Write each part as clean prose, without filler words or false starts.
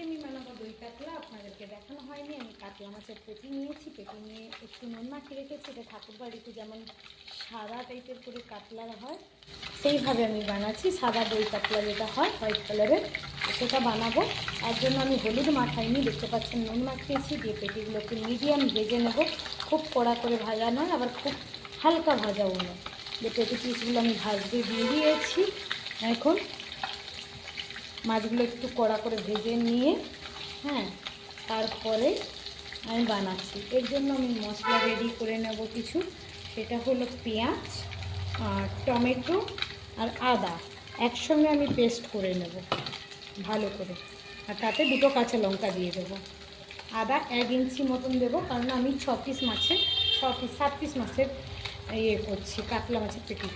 আমি বানাবো দই কাতলা। আপনাদেরকে দেখানো হয়নি। আমি কাতলা মাছের পেটি নিয়েছি, পেটি নিয়ে একটু নুন মাখিয়ে রেখেছি। এটা ঠাকুর বাড়িতে যেমন সাদা টাইপের করে কাতলা হয় সেইভাবে আমি বানাচ্ছি। সাদা দই কাতলা যেটা হয় হোয়াইট কালারের, সেটা বানাবো। তার জন্য আমি হলুদ মাখাইনি, দেখতে পাচ্ছেন নুন মাখিয়েছি। দিয়ে পেটিগুলোকে মিডিয়াম ভেজে নেব, খুব কড়া করে ভাজা নয়, আবার খুব হালকা ভাজাও নয়। যে পেটি পিসগুলো আমি ভাজতে দিয়ে দিয়েছি। এখন মাছগুলো একটু কড়া করে ভেজে নিয়ে তারপরে আমি বানাচ্ছি। এর জন্য আমি মশলা রেডি করে নেব কিছু। সেটা হলো পেঁয়াজ আর টমেটো আর আদা একসঙ্গে আমি পেস্ট করে নেব ভালো করে, আর তাতে 2টো কাঁচা লঙ্কা দিয়ে দেবো। আদা 1 ইঞ্চি মতন দেবো, কারণ আমি 7 পিস মাছের করছি, কাতলা মাছের পেটি,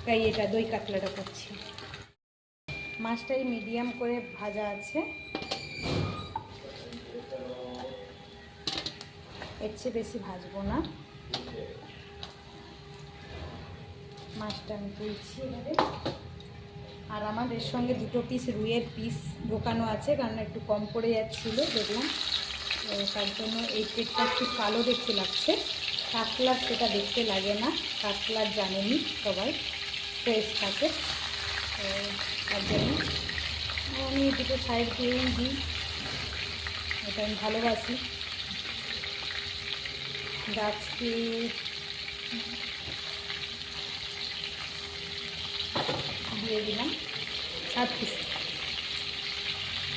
তাই এটা দই কাতলাটা করছি। মাছটাই মিডিয়াম করে ভাজা আছে, এর চেয়ে বেশি ভাজবো না। মাছটা আমি তুলছি এবারে। আর আমার এর সঙ্গে 2টো পিস রুইয়ের পিস ঢোকানো আছে, কারণ একটু কম পড়ে যাচ্ছিলো দেখলাম, তার জন্য এই পেটটা একটু কালো দেখতে লাগছে। কাতলার সেটা দেখতে লাগে না, কাতলার জানেনি সবাই ফ্রেশ থাকে, তো তার জন্য আমি 2টো সাইড দিয়েই দিই, এটা আমি ভালোবাসি। গাছকে দিয়ে দিলাম 7 পিস,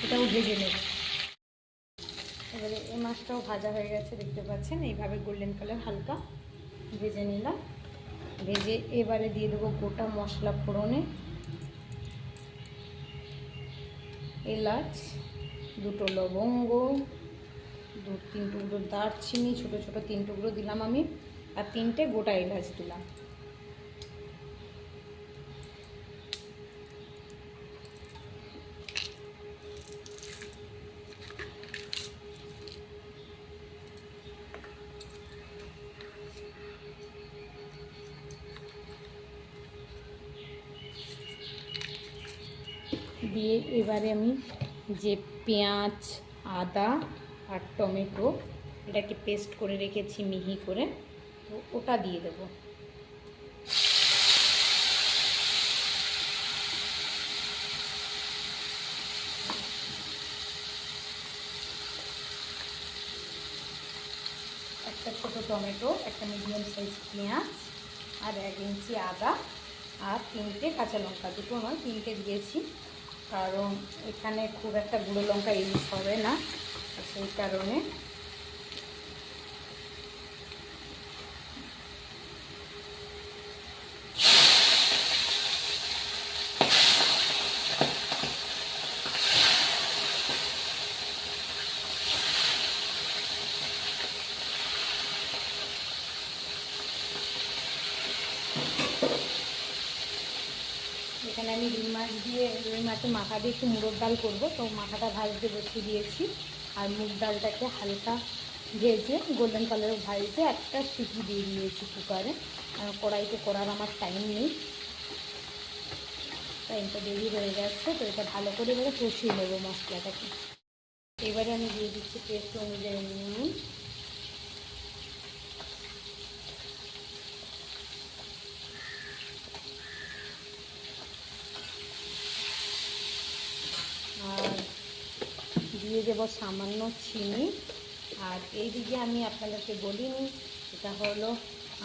এটাও ভেজে নেব। এবারে এই মাছটাও ভাজা হয়ে গেছে, দেখতে পাচ্ছেন এইভাবে গোল্ডেন কালার হালকা ভেজে নিলাম। ভেজে এবারে দিয়ে দেবো গোটা মশলা ফোড়নে। এলাচ, 2টো লবঙ্গ, 2-3 টুকরো দারচিনি, ছোটো ছোটো 3 টুকরো দিলাম আমি, আর 3টে গোটা এলাচ দিলাম। দিয়ে এবারে আমি যে পেঁয়াজ, আদা আর টমেটো এটাকে পেস্ট করে রেখেছি মিহি করে, তো ওটা দিয়ে দেবো। একটা ছোটো টমেটো, একটা মিডিয়াম সাইজ পেঁয়াজ, আর 1 ইঞ্চি আদা, আর 3টে কাঁচা লঙ্কা, 2টো নয় 3টে দিয়েছি, কারণ এখানে খুব একটা গুঁড়ো লঙ্কা ইউজ হবে না, সেই কারণে। এখানে আমি রুই মাছের মাথা দিয়ে একটু মুগের ডাল করবো, তো মাথাটা ভাজতে বসিয়ে দিয়েছি। আর মুগ ডালটাকে হালকা ভেজে গোল্ডেন কালারের ভাজতে একটা সিটি দিয়ে দিয়েছি কুকারে। কড়াইতে করার আমার টাইম নেই, টাইমটা দেরি হয়ে যাচ্ছে, তো এটা ভালো করে এবারে কষিয়ে নেবো মশলাটাকে। এবারে আমি দিয়ে দিচ্ছি টেস্ট অনুযায়ী নুন, আর দিয়ে দেবো সামান্য চিনি। আর এইদিকে আমি আপনাদেরকে বলিনি, এটা হলো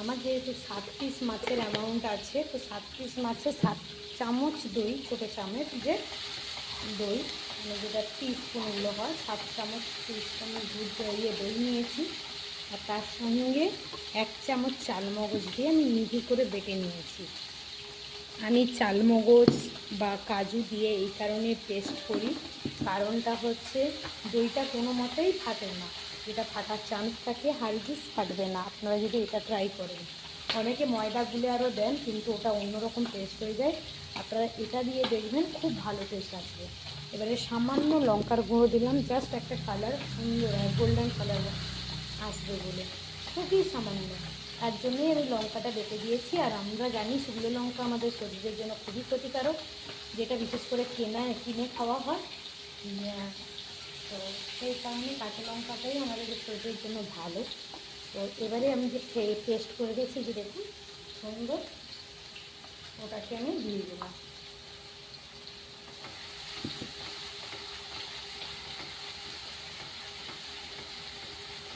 আমার যেহেতু 7 পিস মাছের অ্যামাউন্ট আছে, তো 7 পিস মাছে 7 চামচ দই, ছোটো চামচ যে দই, মানে যেটা টিস্পুনগুলো হয়, 7 চামচ দুধ দই নিয়েছি। আর তার সঙ্গে 1 চামচ চালমগজ দিয়ে আমি মিহি করে বেটে নিয়েছি। আমি চালমগজ বা কাজু দিয়ে এই কারণে পেস্ট করি, কারণটা হচ্ছে দইটা কোনো মতেই ফাটে না, যেটা ফাটার চান্স থাকে হারগিজ ফাটবে না আপনারা যদি এটা ট্রাই করেন। অনেকে ময়দা গুলে আরও দেন, কিন্তু ওটা অন্যরকম টেস্ট হয়ে যায়। আপনারা এটা দিয়ে দেখবেন, খুব ভালো টেস্ট আসবে। এবারে সামান্য লঙ্কার গুঁড়ো দিলাম, জাস্ট একটা কালার সুন্দর গোল্ডেন কালার আসবে বলে, খুবই সামান্য, তার জন্যই আমি লঙ্কাটা বেটে দিয়েছি। আর আমরা জানি শুকনো লঙ্কা আমাদের শরীরের জন্য খুবই ক্ষতিকারক, যেটা বিশেষ করে কিনে খাওয়া হয়, তো সেই কারণে কাঁচা লঙ্কাটাই আমাদের শরীরের জন্য ভালো। তো এবারে আমি যে পেস্ট করে রেখেছি যে দেখুন সুন্দর, ওটাকে আমি দিয়ে দিলাম।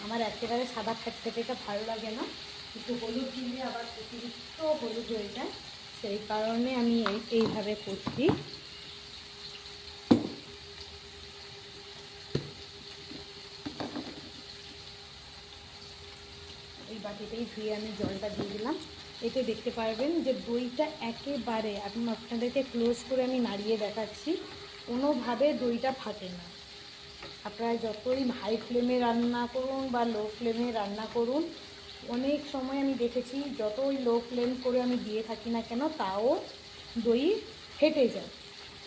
আমার একেবারে সাদা খেটখেটেটা ভালো লাগে না, একটু হলুদ দিলে আবার অতিরিক্ত হলুদ হয়ে যায়, সেই কারণে আমি এইভাবে করছি। এই বাটিতেই ধুয়ে আমি জলটা দিয়ে দিলাম। এতে দেখতে পারবেন যে দইটা একেবারে আপনাদেরকে ক্লোজ করে আমি নাড়িয়ে দেখাচ্ছি, কোনোভাবে দইটা ফাটে না। আপনারা যতই হাই ফ্লেমে রান্না করুন বা লো ফ্লেমে রান্না করুন, অনেক সময় আমি দেখেছি যতই লো ফ্লেম করে আমি দিয়ে থাকি না কেন তাও দই ফেটে যায়।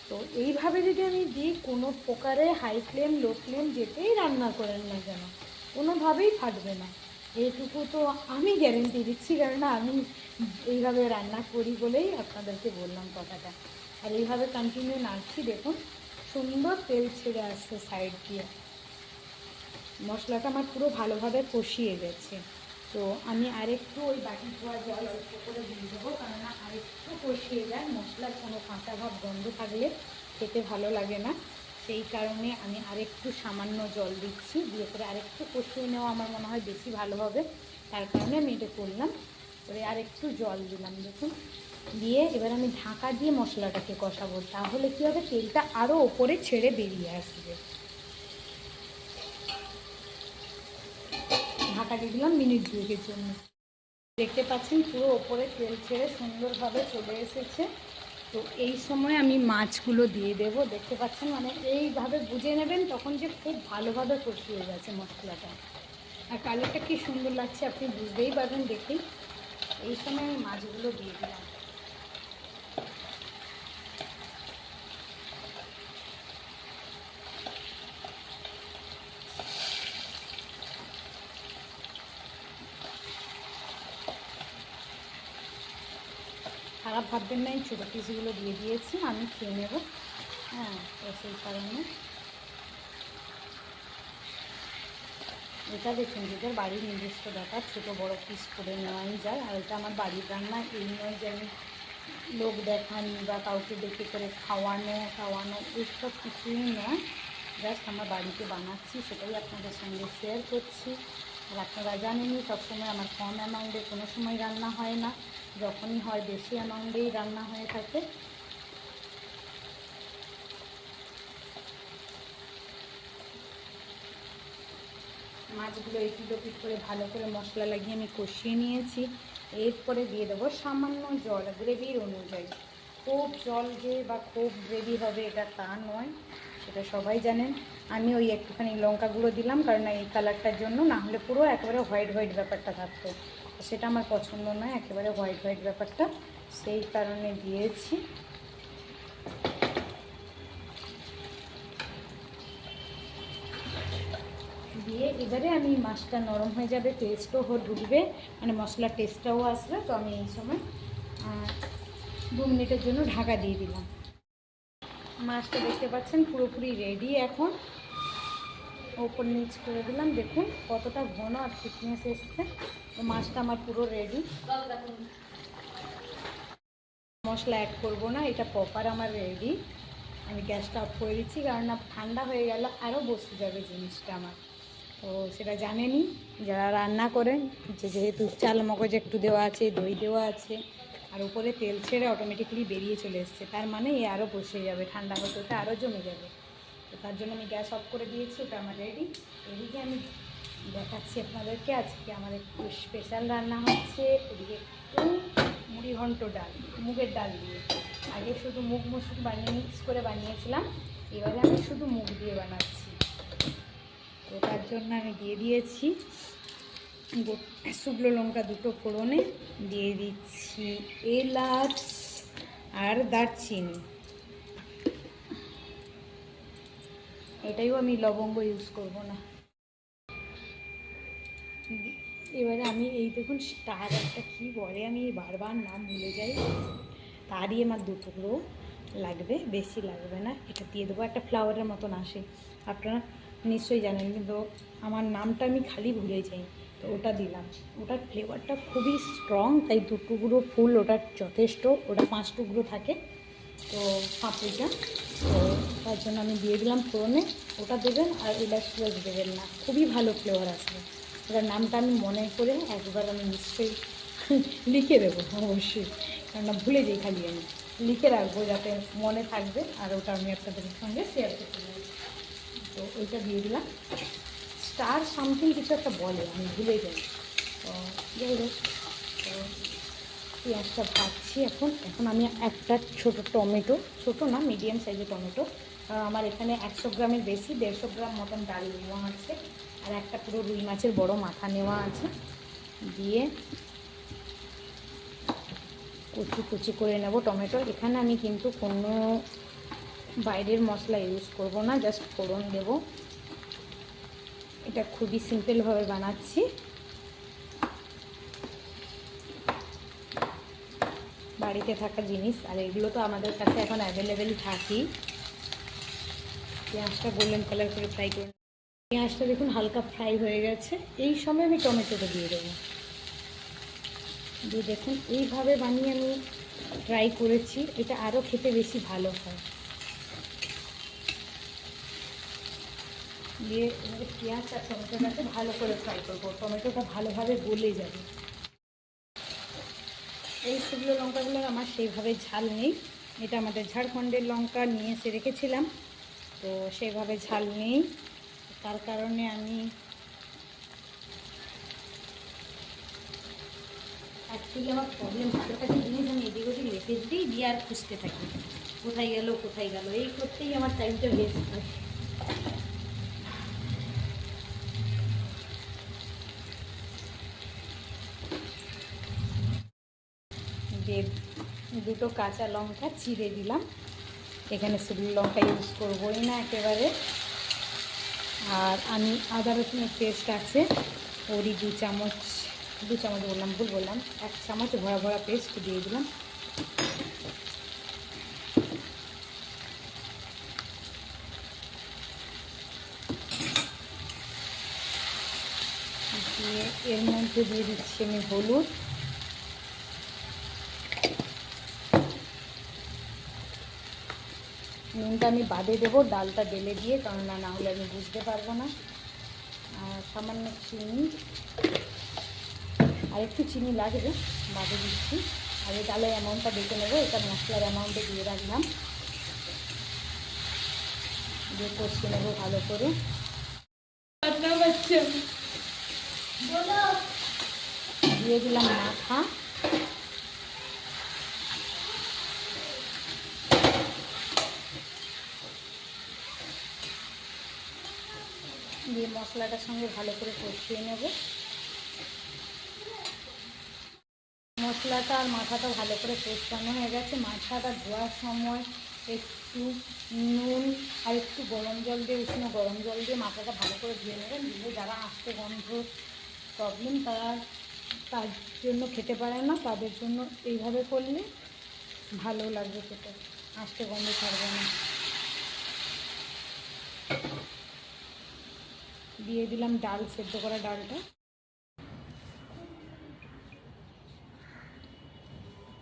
তো এইভাবে যদি আমি দিই, কোনো প্রকারে হাই ফ্লেম লো ফ্লেম যেতেই রান্না করেন না কেন কোনোভাবেই ফাটবে না, এইটুকু তো আমি গ্যারেন্টি দিচ্ছি, কারণ আমি এইভাবে রান্না করি বলেই আপনাদেরকে বললাম কথাটা। আর এইভাবে কন্টিনিউ নাড়ছি, দেখুন সুন্দর তেল ছেড়ে আসছে সাইড দিয়ে, মশলাটা আমার পুরো ভালোভাবে কষিয়ে গেছে। তো আমি আরেকটু ওই বাটি ধোয়া জল অল্প করে দিয়ে দেবো, কেননা আরেকটু কষিয়ে যায়, মশলার কোনো কাঁচা ভাব গন্ধ থাকলে খেতে ভালো লাগে না, সেই কারণে আমি আরেকটু সামান্য জল দিচ্ছি, দিয়ে করে আরেকটু কষিয়ে নেওয়া আমার মনে হয় বেশি ভালো হবে, তার কারণে আমি এটা করলাম। করে আরেকটু জল দিলাম দেখুন, দিয়ে এবার আমি ঢাকা দিয়ে মশলাটাকে কষাবো, তাহলে কী হবে তেলটা আরও ওপরে ছেড়ে বেরিয়ে আসবে। ঢাকা দিয়ে দিলাম মিনিট 2-এর জন্য। দেখতে পাচ্ছেন পুরো ওপরে তেল ছেড়ে সুন্দরভাবে চলে এসেছে। তো এই সময় আমি মাছগুলো দিয়ে দেব, দেখতে পাচ্ছেন মানে এইভাবে বুঝে নেবেন তখন যে খুব ভালোভাবে কষিয়ে গেছে মশলাটা, আর কালারটা কি সুন্দর লাগছে আপনি বুঝতেই পারবেন দেখেই। এই সময় আমি মাছগুলো দিয়ে দিলাম। খারাপ ভাববেন না, এই ছোটো পিসগুলো দিয়ে দিয়েছি, আমি খেয়ে নেব। হ্যাঁ, তো সেই কারণে এটা দেখুন যেটার বাড়ির নিজস্ব ব্যাপার, ছোটো বড়ো পিস করে নেওয়াই যায়। আর এটা আমার বাড়ির রান্না, এই নয় যে আমি লোক দেখানি বা কাউকে দেখে করে খাওয়ানো এইসব কিছুই নয়, জাস্ট আমার বাড়িতে বানাচ্ছি সেটাই আপনাদের সঙ্গে শেয়ার করছি। আর আপনারা জানেনই সবসময় আমার কম অ্যামাউন্টে কোনো সময় রান্না হয় না, যখনই হয় বেশি অ্যামাউন্টেই রান্না হয়ে থাকে। মাছগুলো এপিট করে ভালো করে মশলা লাগিয়ে আমি কষিয়ে নিয়েছি। এরপরে দিয়ে দেবো সামান্য জল গ্রেভির অনুযায়ী, খুব জল যে বা খুব গ্রেভি হবে এটা তা নয়, সেটা সবাই জানেন। আমি ওই একটুখানি লঙ্কা গুঁড়ো দিলাম, কারণ এই কালারটার জন্য, না হলে পুরো একেবারে হোয়াইট হোয়াইট ব্যাপারটা থাকতো, সেটা আমার পছন্দ নয় একেবারে হোয়াইট হোয়াইট ব্যাপারটা, সেই কারণে দিয়েছি। দিয়ে এবারে আমি মাছটা নরম হয়ে যাবে, টেস্টও ঢুকবে, মানে মশলার টেস্টটাও আসবে। তো আমি এই সময় 2 মিনিটের জন্য ঢাকা দিয়ে দিলাম। মাছটা দেখতে পাচ্ছেন পুরোপুরি রেডি, এখন ওপর নিচ করে দিলাম, দেখুন কতটা ঘন আর থিকনেস এসছে। তো মাছটা আমার পুরো রেডি, মশলা অ্যাড করবো না, এটা প্রপার আমার রেডি। আমি গ্যাসটা অফ করে দিচ্ছি, কারণ না ঠান্ডা হয়ে গেলে আরও বসে যাবে জিনিসটা আমার। তো সেটা জানেনই যারা রান্না করেন, যেহেতু চাল মগজ একটু দেওয়া আছে, দই দেওয়া আছে, আর উপরে তেল ছেড়ে অটোমেটিকলি বেরিয়ে চলে এসছে, তার মানে এ আরও বসে যাবে, ঠান্ডা হতে হতে আরও জমে যাবে। তো তার জন্য আমি গ্যাস অফ করে দিয়েছি, ওটা আমার রেডি। এদিকে আমি দেখাচ্ছি আপনাদেরকে আজকে আমার একটু স্পেশাল রান্না হচ্ছে। এদিকে একটু মুড়ি ঘন্ট ডাল, মুগের ডাল দিয়ে, আগে শুধু মুগ মসুর মিক্স করে বানিয়েছিলাম, এবারে আমি শুধু মুগ দিয়ে বানাচ্ছি। তো তার জন্য আমি দিয়ে দিয়েছি শুকনো লঙ্কা 2টো ফোড়নে, দিয়ে দিচ্ছি এলাচ আর দারচিনি, এটাইও আমি লবঙ্গ ইউজ করব না। এবারে আমি এই দেখুন স্টার একটা কী বলে, আমি বারবার নাম ভুলে যাই, তারই আমার 2 টুকরো লাগবে, বেশি লাগবে না। এটা দিয়ে দেবো, একটা ফ্লাওয়ারের মতন আসে, আপনারা নিশ্চয়ই জানেন, কিন্তু আমার নামটা আমি খালি ভুলে যাই। তো ওটা দিলাম, ওটার ফ্লেভারটা খুবই স্ট্রং, তাই 2 টুকরো ফুল ওটার যথেষ্ট, ওটা 5 টুকরো থাকে তো পাপড়িটা, তো তার জন্য আমি দিয়ে দিলাম ফোড়নে। ওটা দেবেন, আর এলাচ টেলাচ দেবেন না, খুবই ভালো ফ্লেভার আসবে। ওটার নামটা আমি মনে করে একবার আমি নিশ্চয়ই লিখে দেবো অবশ্যই, কেননা ভুলে যাই খালি, আমি লিখে রাখবো যাতে মনে থাকবে, আর ওটা আমি আপনাদের সঙ্গে শেয়ার করতে পারি। তো ওইটা দিয়ে দিলাম। স্টার সামথিং কিছু একটা বলে, আমি ভুলে যাই। তো যাই হোক, তো পেঁয়াজটা ভাজছি এখন। এখন আমি একটা ছোট টমেটো, ছোটো না মিডিয়াম সাইজের টমেটো, কারণ আমার এখানে 100 গ্রামের বেশি, 150 গ্রাম মতন ডাল নেওয়া আছে, আর একটা পুরো রুই মাছের বড় মাথা নেওয়া আছে, দিয়ে কুচি কুচি করে নেব টমেটো। এখানে আমি কিন্তু কোনো বাইরের মশলা ইউজ করব না, জাস্ট ফোড়ন দেব। এটা খুবই সিম্পলভাবে বানাচ্ছি। বাড়িতে থাকা জিনিস, আর এগুলো তো আমাদের কাছে এখন অ্যাভেলেবেল থাকেই। পেঁয়াজটা গোল্ডেন কালার করে ফ্রাই করে, পেঁয়াজটা দেখুন হালকা ফ্রাই হয়ে গেছে। এই সময় আমি টমেটোটা দিয়ে দেবো, দিয়ে দেখুন এইভাবে বানিয়ে আমি ট্রাই করেছি, এটা আরও খেতে বেশি ভালো হয়। দিয়ে পেঁয়াজ আর টমেটোটাকে ভালো করে ফ্রাই করবো, টমেটোটা ভালোভাবে গলে যাবে। এই শুকনো লঙ্কাগুলোর আমার সেইভাবে ঝাল নেই, এটা আমাদের ঝাড়খণ্ডের লঙ্কা নিয়ে এসে রেখেছিলাম, তো সেইভাবে ঝাল নেই, তার কারণে আমি অ্যাকচুয়ালি আমার প্রবলেম, হাতের কাছে জিনিস আমি এদিক ওদিক রেখে দিই, দিয়ে আর খুঁজতে থাকি কোথায় গেল কোথায় গেল, এই করতেই আমার টাইমটা বেস্ট হয়। দিয়ে 2টো কাঁচা লঙ্কা চিড়ে দিলাম, এখানে শুকনো লঙ্কা ইউজ করবোই না একেবারে। আর আমি আদা রসুনের পেস্ট আছে, ওরই 2 চামচ বললাম, ভুল বললাম, 1 চামচ ভরা ভরা পেস্ট দিয়ে দিলাম। দিয়ে এর মধ্যে দিয়ে দিচ্ছি আমি হলুদ, নুনটা আমি বাদে দেবো, ডালটা ঢেলে দিয়ে, কারণ না হলে আমি বুঝতে পারবো না। আর সামান্য চিনি, আর একটু চিনি লাগবে, বাদে দিচ্ছি। আর এই ডালের অ্যামাউন্টটা দেখে নেবো, এটা মশলার অ্যামাউন্টে দিয়ে রাখলাম, দিয়ে কষিয়ে নেবো ভালো করে। দিয়ে দিলাম মাথা, দিয়ে মশলাটার সঙ্গে ভালো করে কষিয়ে নেব। মশলাটা আর মাথাটা ভালো করে কষানো হয়ে গেছে। মাথাটা ধোয়ার সময় একটু নুন আর একটু গরম জল দিয়ে, উষ্ণ গরম জল দিয়ে মাথাটা ভালো করে ধুয়ে নেবেন। দিলে যারা আস্তে গন্ধ প্রবলেম তার জন্য খেতে পারে না, তাদের জন্য এইভাবে করলে ভালো লাগবে খেতে, আস্তে গন্ধ থাকবে না। দিয়ে দিলাম ডাল, সেদ্ধ করা ডালটা।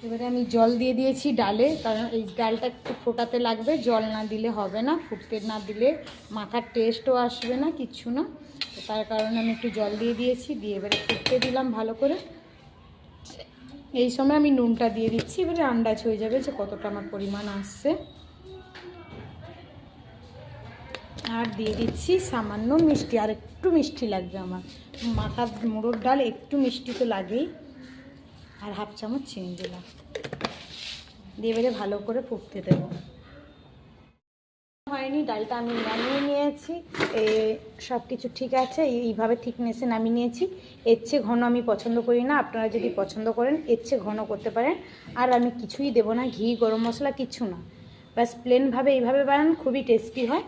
এবারে আমি জল দিয়ে দিয়েছি ডালে, কারণ এই ডালটা একটু ফোটাতে লাগবে, জল না দিলে হবে না, ফুটতে না দিলে মাথার টেস্টও আসবে না, কিচ্ছু না। তো তার কারণে আমি একটু জল দিয়ে দিয়েছি, দিয়ে এবারে ফুটতে দিলাম ভালো করে। এই সময় আমি নুনটা দিয়ে দিচ্ছি, এবারে আন্দাজ হয়ে যাবে যে কতটা আমার পরিমাণ আসছে। আর দিয়ে দিচ্ছি সামান্য মিষ্টি, আর একটু মিষ্টি লাগবে আমার, মাথার মুড়োর ডাল একটু মিষ্টি তো লাগেই। আর 1/2 চামচ চিনি দিলাম, দিয়ে এবারে ভালো করে ফুটতে দেবো। হয়নি, ডালটা আমি নামিয়ে নিয়েছি, সব কিছু ঠিক আছে, এইভাবে থিকনেসে নামিয়ে নিয়েছি। এর চেয়ে ঘন আমি পছন্দ করি না, আপনারা যদি পছন্দ করেন এর চেয়ে ঘন করতে পারেন। আর আমি কিছুই দেবো না, ঘি গরম মশলা কিচ্ছু না, ব্যাস প্লেনভাবে এইভাবে বানান, খুবই টেস্টি হয়।